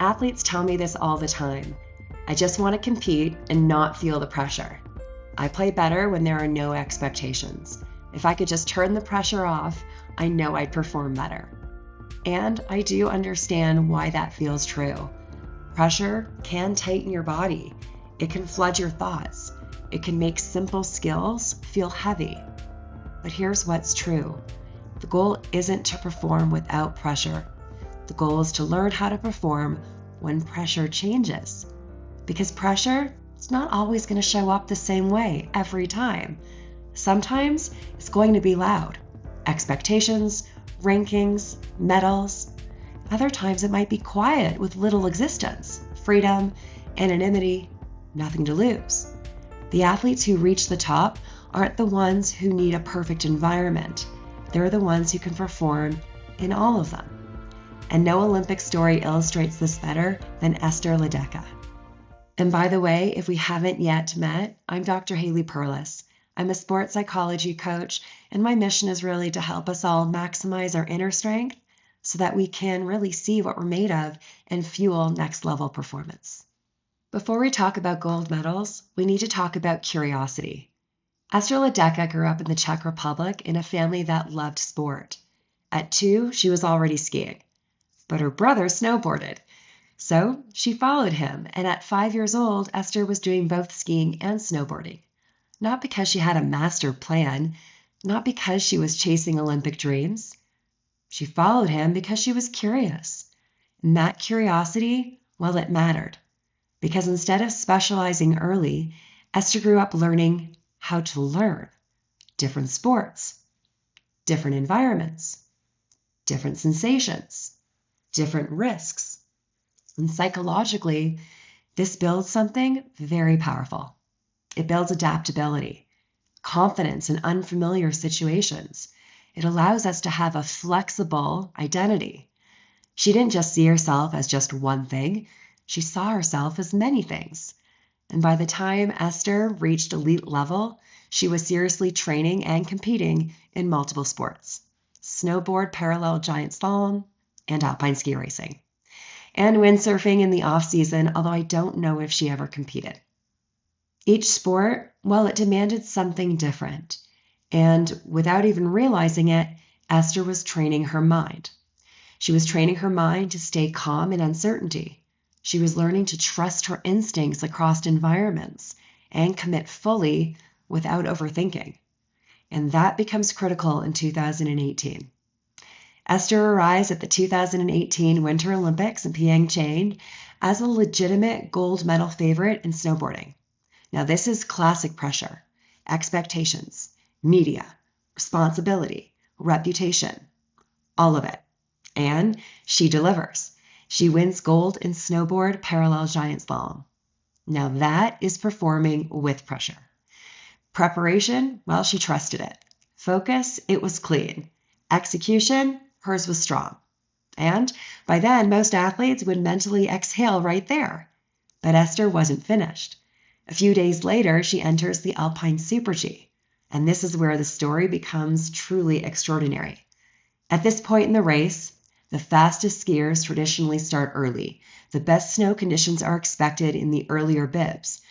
Athletes tell me this all the time. I just want to compete and not feel the pressure. I play better when there are no expectations. If I could just turn the pressure off, I know I'd perform better. And I do understand why that feels true. Pressure can tighten your body. It can flood your thoughts. It can make simple skills feel heavy. But here's what's true. The goal isn't to perform without pressure. The goal is to learn how to perform when pressure changes. Because pressure is not always going to show up the same way every time. Sometimes it's going to be loud. Expectations, rankings, medals. Other times it might be quiet with little existence, freedom, anonymity, nothing to lose. The athletes who reach the top aren't the ones who need a perfect environment. They're the ones who can perform in all of them. And no Olympic story illustrates this better than Ester Ledecká. And by the way, if we haven't yet met, I'm Dr. Haley Perlus. I'm a sports psychology coach, and my mission is really to help us all maximize our inner strength so that we can really see what we're made of and fuel next level performance. Before we talk about gold medals, we need to talk about curiosity. Ester Ledecká grew up in the Czech Republic in a family that loved sport. At 2, she was already skiing, but her brother snowboarded. So she followed him, and at 5 years old, Ester was doing both skiing and snowboarding. Not because she had a master plan, not because she was chasing Olympic dreams. She followed him because she was curious. And that curiosity, well, it mattered. Because instead of specializing early, Ester grew up learning how to learn different sports, different environments, different sensations, different risks. And psychologically, this builds something very powerful. It builds adaptability, confidence in unfamiliar situations. It allows us to have a flexible identity. She didn't just see herself as just one thing. She saw herself as many things. And by the time Ester reached elite level, she was seriously training and competing in multiple sports: snowboard, parallel giant slalom, and alpine ski racing. And windsurfing in the off-season, although I don't know if she ever competed. Each sport, well, it demanded something different. And without even realizing it, Ester was training her mind. She was training her mind to stay calm in uncertainty. She was learning to trust her instincts across environments and commit fully without overthinking. And that becomes critical in 2018. Ester arrives at the 2018 Winter Olympics in Pyeongchang as a legitimate gold medal favorite in snowboarding. Now, this is classic pressure, expectations, media, responsibility, reputation, all of it. And she delivers. She wins gold in snowboard parallel giant slalom. Now, that is performing with pressure. Preparation, well, she trusted it. Focus, it was clean. Execution, hers was strong. And by then, most athletes would mentally exhale right there. But Ester wasn't finished. A few days later, she enters the Alpine Super G, and this is where the story becomes truly extraordinary. At this point in the race, the fastest skiers traditionally start early. The best snow conditions are expected in the earlier bibs.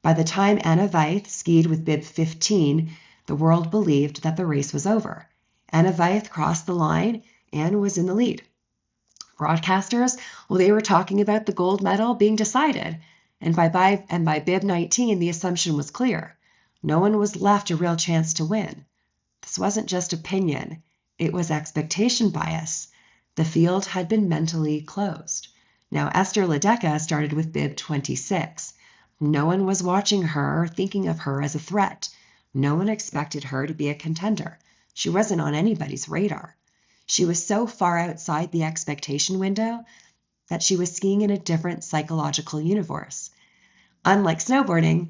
By the time Anna Weith skied with bib 15, the world believed that the race was over. Anna Weith crossed the line and was in the lead. Broadcasters, well, they were talking about the gold medal being decided. And by bib 19, the assumption was clear. No one was left a real chance to win. This wasn't just opinion. It was expectation bias. The field had been mentally closed. Now, Ester Ledecká started with bib 26. No one was watching her or thinking of her as a threat. No one expected her to be a contender. She wasn't on anybody's radar. She was so far outside the expectation window that she was skiing in a different psychological universe. Unlike snowboarding,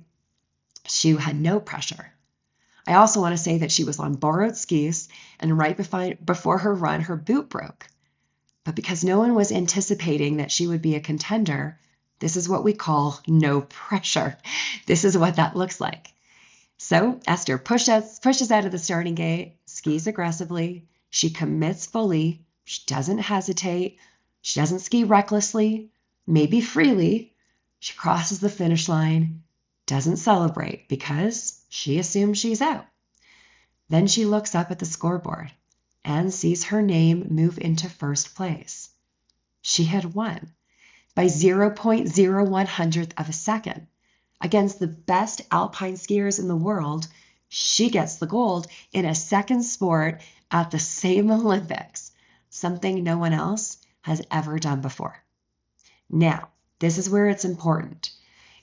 she had no pressure. I also want to say that she was on borrowed skis, and right before her run, her boot broke. But because no one was anticipating that she would be a contender, this is what we call no pressure. This is what that looks like. So Ester pushes out of the starting gate, skis aggressively. She commits fully. She doesn't hesitate. She doesn't ski recklessly. maybe freely, she crosses the finish line, doesn't celebrate because she assumes she's out. Then she looks up at the scoreboard and sees her name move into first place. She had won by 0.01 of a second. Against the best alpine skiers in the world, she gets the gold in a second sport at the same Olympics, something no one else has ever done before. Now, this is where it's important.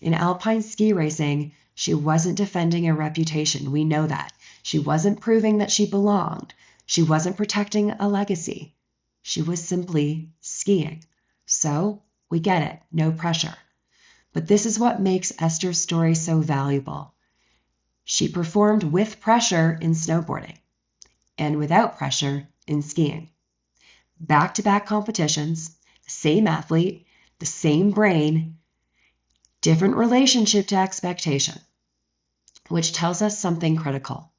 In alpine ski racing, she wasn't defending a reputation. We know that. She wasn't proving that she belonged. She wasn't protecting a legacy. She was simply skiing. So, we get it. No pressure. But this is what makes Ester's story so valuable. She performed with pressure in snowboarding and without pressure in skiing. Back-to-back competitions, the same athlete, the same brain, different relationship to expectation, which tells us something critical.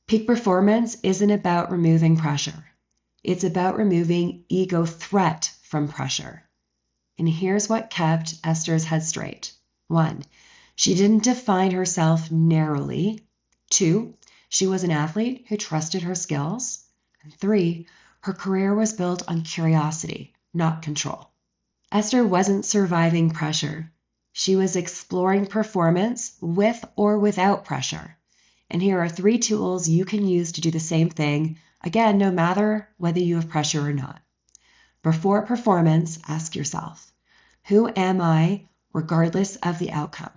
Peak performance isn't about removing pressure. It's about removing ego threat from pressure. And here's what kept Ester's head straight. 1, she didn't define herself narrowly. 2, she was an athlete who trusted her skills. And 3, her career was built on curiosity, not control. Ester wasn't surviving pressure. She was exploring performance with or without pressure. And here are 3 tools you can use to do the same thing, again, no matter whether you have pressure or not. Before performance, ask yourself, who am I regardless of the outcome?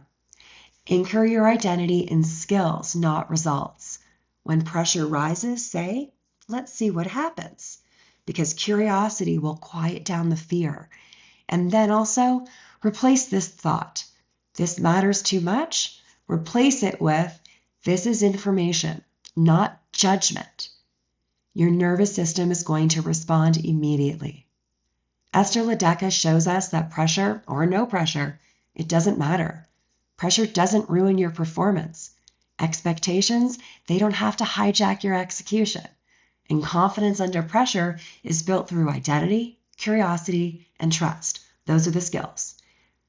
Anchor your identity in skills, not results. When pressure rises, say, let's see what happens, because curiosity will quiet down the fear. And then also replace this thought, this matters too much. Replace it with, this is information, not judgment. Your nervous system is going to respond immediately. Ester Ledecká shows us that pressure or no pressure, it doesn't matter. Pressure doesn't ruin your performance. Expectations, they don't have to hijack your execution. And confidence under pressure is built through identity, curiosity, and trust. Those are the skills.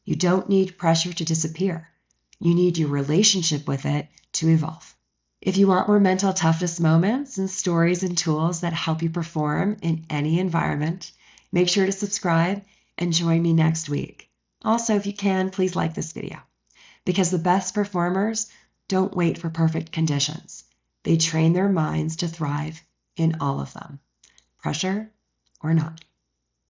You don't need pressure to disappear. You need your relationship with it to evolve. If you want more mental toughness moments and stories and tools that help you perform in any environment, make sure to subscribe and join me next week. Also, if you can, please like this video, because the best performers don't wait for perfect conditions. They train their minds to thrive in all of them, pressure or not.